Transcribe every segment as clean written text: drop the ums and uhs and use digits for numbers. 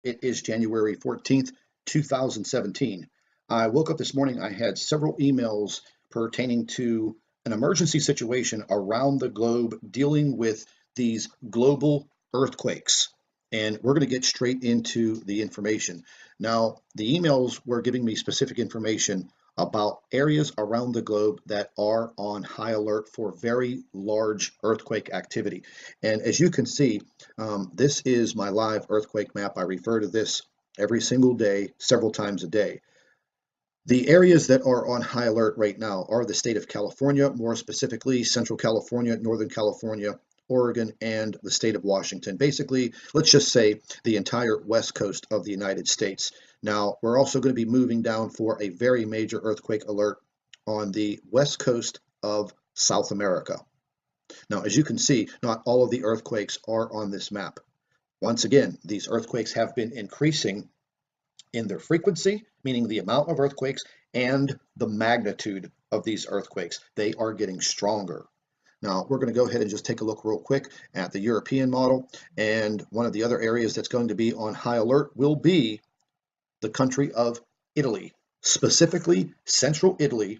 It is January 14th, 2017. I woke up this morning, I had several emails pertaining to an emergency situation around the globe dealing with these global earthquakes. And we're going to get straight into the information. Now, the emails were giving me specific information about areas around the globe that are on high alert for very large earthquake activity. And as you can see, this is my live earthquake map. I refer to this every single day, several times a day. The areas that are on high alert right now are the state of California, more specifically Central California, Northern California, Oregon, and the state of Washington. Basically, let's just say the entire west coast of the United States. Now, we're also going to be moving down for a very major earthquake alert on the west coast of South America. Now, as you can see, not all of the earthquakes are on this map. Once again, these earthquakes have been increasing in their frequency, meaning the amount of earthquakes, and the magnitude of these earthquakes. They are getting stronger. Now, we're going to go ahead and just take a look real quick at the European model. And one of the other areas that's going to be on high alert will be the country of Italy, specifically central Italy.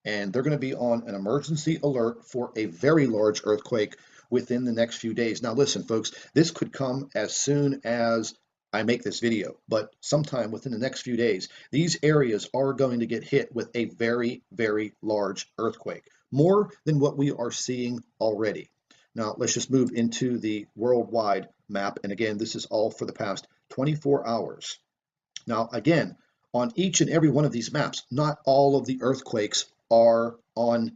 And they're going to be on an emergency alert for a very large earthquake within the next few days. Now, listen, folks, this could come as soon as I make this video, but sometime within the next few days, these areas are going to get hit with a very, very large earthquake, more than what we are seeing already. Now, let's just move into the worldwide map. And again, this is all for the past 24 hours. Now, again, on each and every one of these maps, not all of the earthquakes are on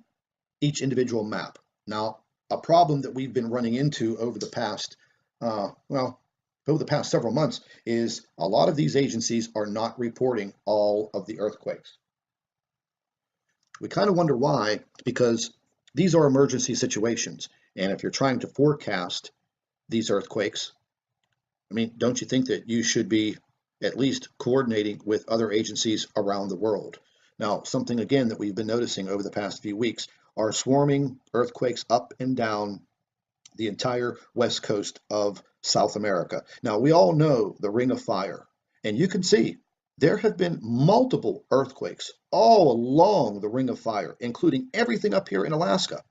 each individual map. Now, a problem that we've been running into over the past, over the past several months is a lot of these agencies are not reporting all of the earthquakes. We kind of wonder why, because these are emergency situations. And if you're trying to forecast these earthquakes, I mean, don't you think that you should be at least coordinating with other agencies around the world? Now, something again that we've been noticing over the past few weeks are swarming earthquakes up and down the entire west coast of South America. Now, we all know the Ring of Fire, and you can see there have been multiple earthquakes all along the Ring of Fire, including everything up here in Alaska.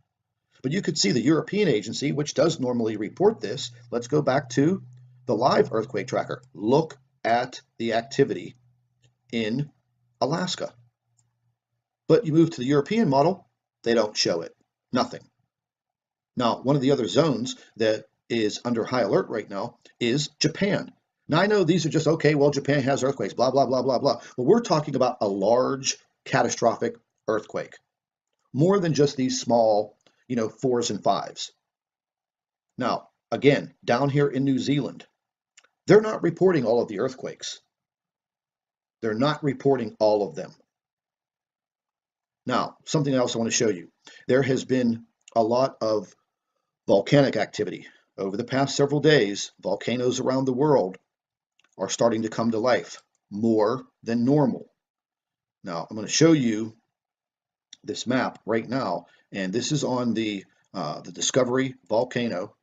But you could see the European agency, which does normally report this. Let's go back to the live earthquake tracker. Look at the activity in Alaska. But you move to the European model, they don't show it. Nothing. Now, one of the other zones that is under high alert right now is Japan. Now, I know these are just, okay, well, Japan has earthquakes, blah, blah, blah, blah, blah. But we're talking about a large catastrophic earthquake, more than just these small, fours and fives. Now, again, down here in New Zealand, they're not reporting all of the earthquakes. They're not reporting all of them. Now, something else I want to show you. There has been a lot of volcanic activity. Over the past several days, volcanoes around the world are starting to come to life more than normal. Now, I'm going to show you this map right now, and this is on the Discovery Volcano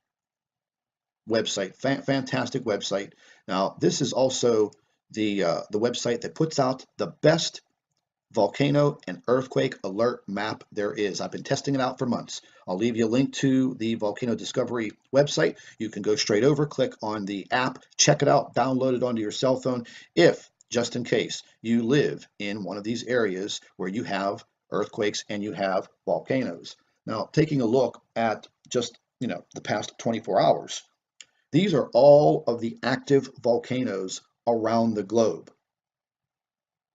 website. Fantastic website. Now, this is also the website that puts out the best volcano and earthquake alert map there is. I've been testing it out for months. I'll leave you a link to the Volcano Discovery website. You can go straight over, click on the app, check it out, download it onto your cell phone if, just in case, you live in one of these areas where you have earthquakes and you have volcanoes. Now, taking a look at just, the past 24 hours, these are all of the active volcanoes around the globe.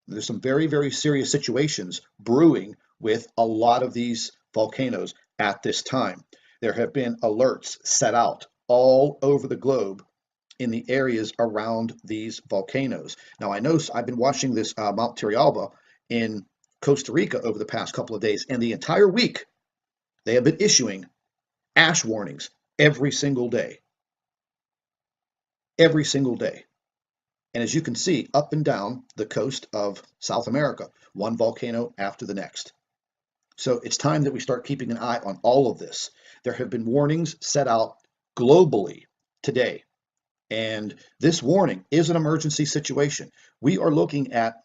There's some very, very serious situations brewing with a lot of these volcanoes at this time. There have been alerts set out all over the globe in the areas around these volcanoes. Now, I know I've been watching this Mount Turrialba in Costa Rica over the past couple of days, and the entire week they have been issuing ash warnings every single day. Every single day. And as you can see, up and down the coast of South America, one volcano after the next. So it's time that we start keeping an eye on all of this. There have been warnings set out globally today And this warning is an emergency situation. We are looking at,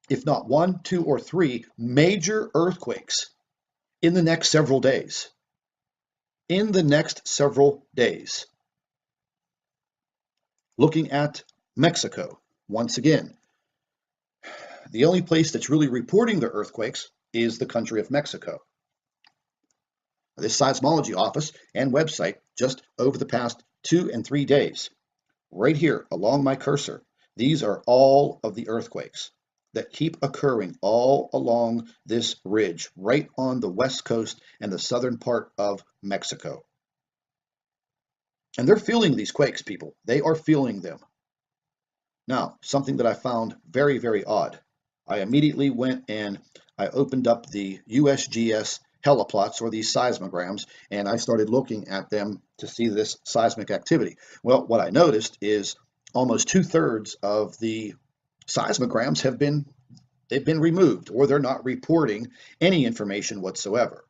if not one, two, or three major earthquakes in the next several days. In the next several days. Looking at Mexico, once again, the only place that's really reporting the earthquakes is the country of Mexico. This seismology office and website, just over the past 2 and 3 days, right here along my cursor, these are all of the earthquakes that keep occurring all along this ridge, right on the west coast and the southern part of Mexico. And they're feeling these quakes, people. They are feeling them. Now, something that I found very, very odd. I immediately went and I opened up the USGS heliplots, or these seismograms, and I started looking at them to see this seismic activity. Well, what I noticed is almost 2/3 of the seismograms they've been removed, or they're not reporting any information whatsoever.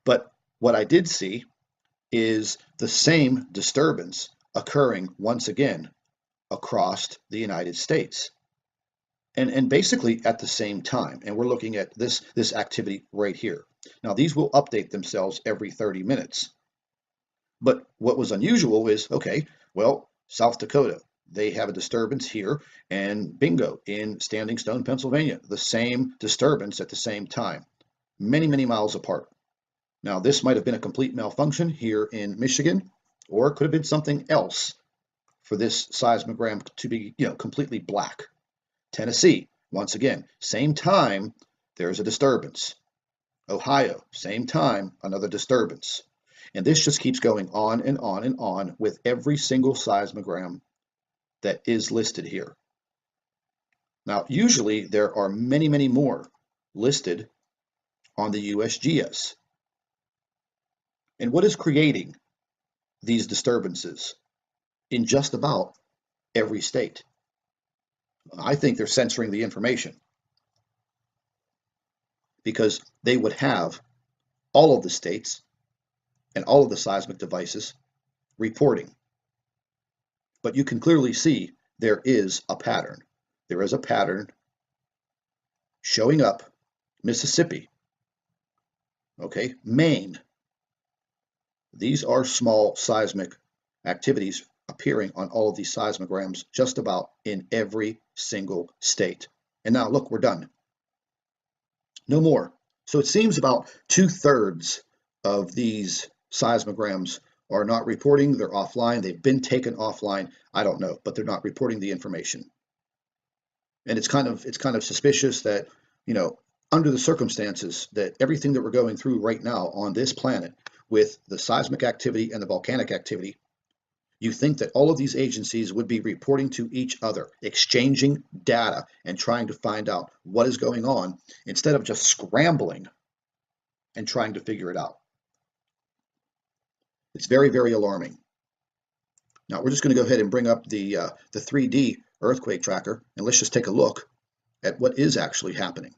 But what I did see is the same disturbance occurring once again across the United States. And basically at the same time. And we're looking at this activity right here. Now, these will update themselves every 30 minutes. But what was unusual is, okay, well, South Dakota, they have a disturbance here, and bingo, in Standing Stone, Pennsylvania, the same disturbance at the same time, many, many miles apart. Now, this might have been a complete malfunction here in Michigan, or it could have been something else for this seismogram to be, completely black. Tennessee, once again, same time, there's a disturbance. Ohio, same time, another disturbance. And this just keeps going on and on and on with every single seismogram that is listed here. Now, usually there are many, many more listed on the USGS. And what is creating these disturbances in just about every state? I think they're censoring the information, because they would have all of the states and all of the seismic devices reporting. But you can clearly see there is a pattern. There is a pattern showing up. Mississippi, okay, Maine. These are small seismic activities appearing on all of these seismograms just about in every single state. And now look, we're done. No more. So it seems about 2/3 of these seismograms are not reporting. They're offline. They've been taken offline. I don't know, but they're not reporting the information. And it's kind of suspicious that, under the circumstances that everything that we're going through right now on this planet with the seismic activity and the volcanic activity, you think that all of these agencies would be reporting to each other, exchanging data and trying to find out what is going on, instead of just scrambling and trying to figure it out. It's very, very alarming. Now, we're just going to go ahead and bring up the 3D earthquake tracker, and let's just take a look at what is actually happening.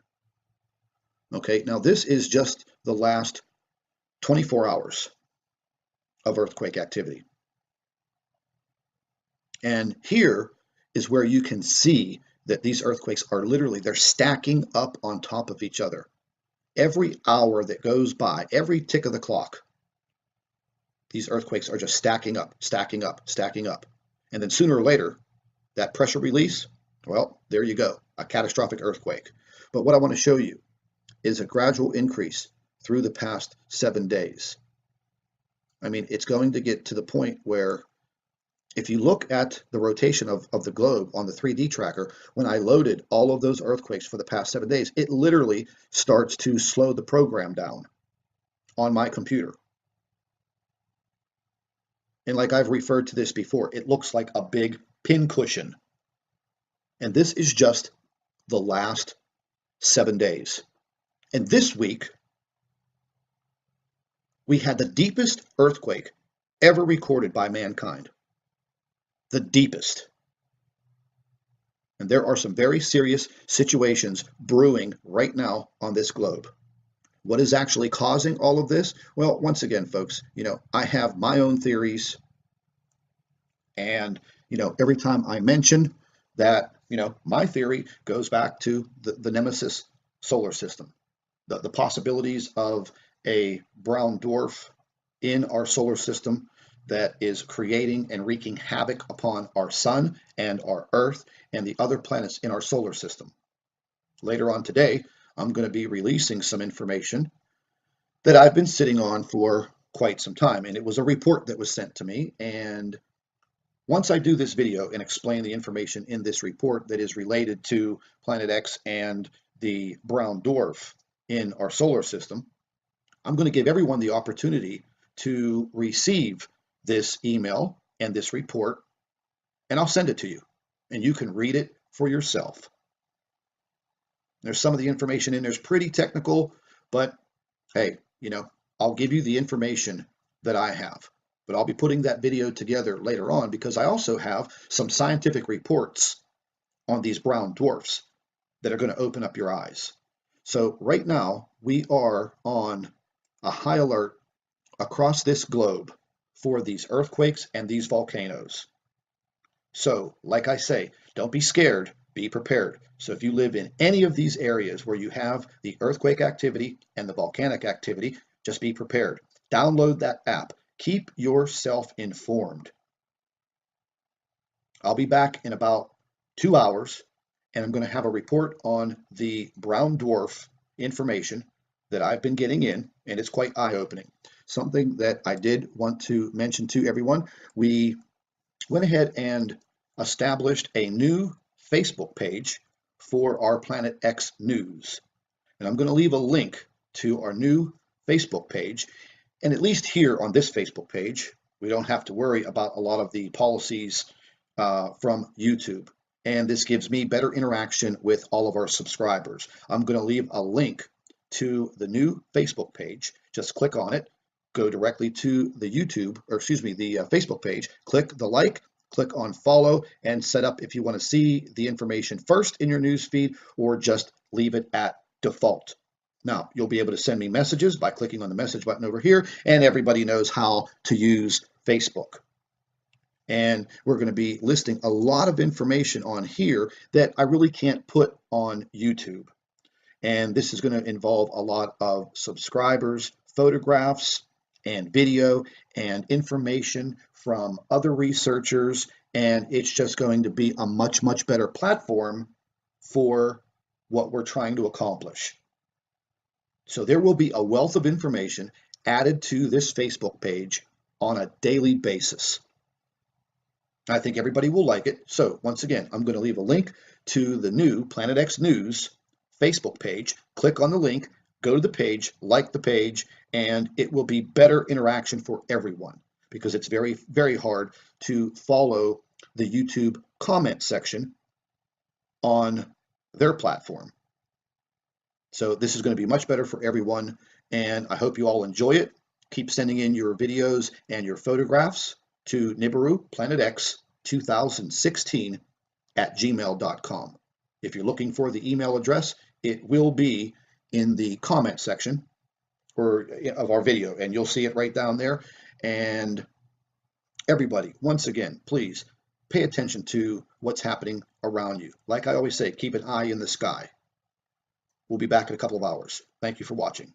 Okay, now this is just the last 24 hours of earthquake activity. And here is where you can see that these earthquakes are literally, they're stacking up on top of each other. Every hour that goes by, every tick of the clock, these earthquakes are just stacking up, stacking up, stacking up. And then sooner or later, that pressure release, well, there you go, a catastrophic earthquake. But what I want to show you is a gradual increase through the past 7 days. I mean, it's going to get to the point where, if you look at the rotation of the globe on the 3D tracker, when I loaded all of those earthquakes for the past 7 days, it literally starts to slow the program down on my computer. And like I've referred to this before, it looks like a big pincushion. And this is just the last 7 days. And this week, we had the deepest earthquake ever recorded by mankind. The deepest. And there are some very serious situations brewing right now on this globe. What is actually causing all of this? Well, once again, folks, I have my own theories, and every time I mention that, my theory goes back to the Nemesis solar system, the possibilities of a brown dwarf in our solar system that is creating and wreaking havoc upon our sun and our Earth and the other planets in our solar system. Later on today, I'm going to be releasing some information that I've been sitting on for quite some time. And it was a report that was sent to me. And once I do this video and explain the information in this report that is related to Planet X and the brown dwarf in our solar system, I'm going to give everyone the opportunity to receive this email and this report, and I'll send it to you, and you can read it for yourself. There's some of the information in there's pretty technical, but hey, I'll give you the information that I have. But I'll be putting that video together later on because I also have some scientific reports on these brown dwarfs that are going to open up your eyes. So right now we are on a high alert across this globe for these earthquakes and these volcanoes. So, like I say, don't be scared, be prepared. So if you live in any of these areas where you have the earthquake activity and the volcanic activity, just be prepared. Download that app. Keep yourself informed. I'll be back in about 2 hours, and I'm going to have a report on the brown dwarf information that I've been getting in, and it's quite eye-opening. Something that I did want to mention to everyone, we went ahead and established a new Facebook page for our Planet X News. And I'm going to leave a link to our new Facebook page. And at least here on this Facebook page, we don't have to worry about a lot of the policies from YouTube. And this gives me better interaction with all of our subscribers. I'm going to leave a link to the new Facebook page. Just click on it, go directly to the Facebook page, click the like, click on follow, and set up if you want to see the information first in your news feed or just leave it at default. Now, you'll be able to send me messages by clicking on the message button over here, and everybody knows how to use Facebook. And we're going to be listing a lot of information on here that I really can't put on YouTube. And this is going to involve a lot of subscribers, photographs, and video, and information from other researchers. And it's just going to be a much, much better platform for what we're trying to accomplish. So there will be a wealth of information added to this Facebook page on a daily basis. I think everybody will like it. So once again, I'm going to leave a link to the new Planet X News Facebook page. Click on the link, go to the page, like the page, and it will be better interaction for everyone because it's very, very hard to follow the YouTube comment section on their platform. So this is going to be much better for everyone, and I hope you all enjoy it. Keep sending in your videos and your photographs to Nibiru Planet X 2016 at gmail.com. If you're looking for the email address, it will be in the comment section of our video, and you'll see it right down there. And everybody, once again, please pay attention to what's happening around you. Like I always say, keep an eye in the sky. We'll be back in a couple of hours. Thank you for watching.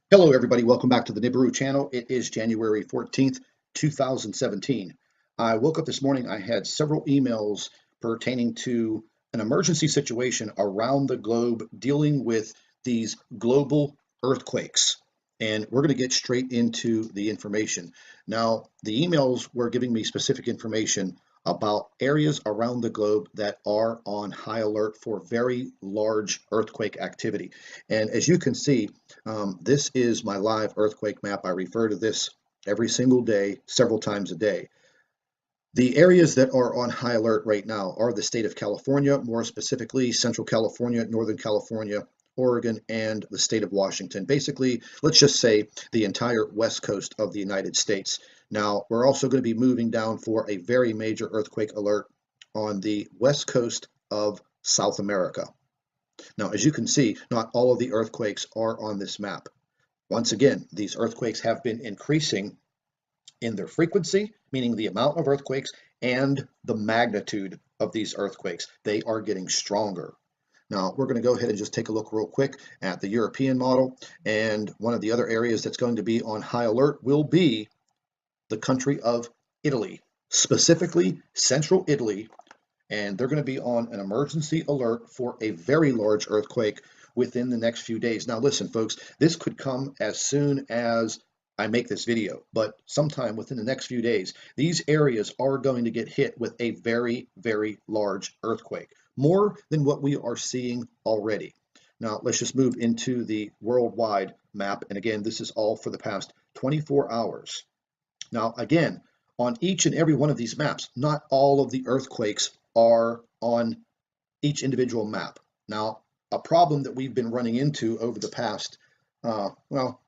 Hello, everybody. Welcome back to the Nibiru channel. It is January 14th, 2017. I woke up this morning. I had several emails pertaining to an emergency situation around the globe dealing with these global earthquakes. And we're going to get straight into the information. Now, the emails were giving me specific information about areas around the globe that are on high alert for very large earthquake activity. And as you can see, this is my live earthquake map. I refer to this every single day, several times a day. The areas that are on high alert right now are the state of California, more specifically Central California, Northern California, Oregon, and the state of Washington. Basically, let's just say the entire west coast of the United States. Now, we're also going to be moving down for a very major earthquake alert on the west coast of South America. Now, as you can see, not all of the earthquakes are on this map. Once again, these earthquakes have been increasing in their frequency, meaning the amount of earthquakes, and the magnitude of these earthquakes. They are getting stronger. Now, we're going to go ahead and just take a look real quick at the European model. And one of the other areas that's going to be on high alert will be the country of Italy, specifically central Italy. And they're going to be on an emergency alert for a very large earthquake within the next few days. Now, listen, folks, this could come as soon as I make this video, but sometime within the next few days, these areas are going to get hit with a very, very large earthquake, more than what we are seeing already. Now, let's just move into the worldwide map. And again, this is all for the past 24 hours. Now, again, on each and every one of these maps, not all of the earthquakes are on each individual map. Now, a problem that we've been running into over the past, well,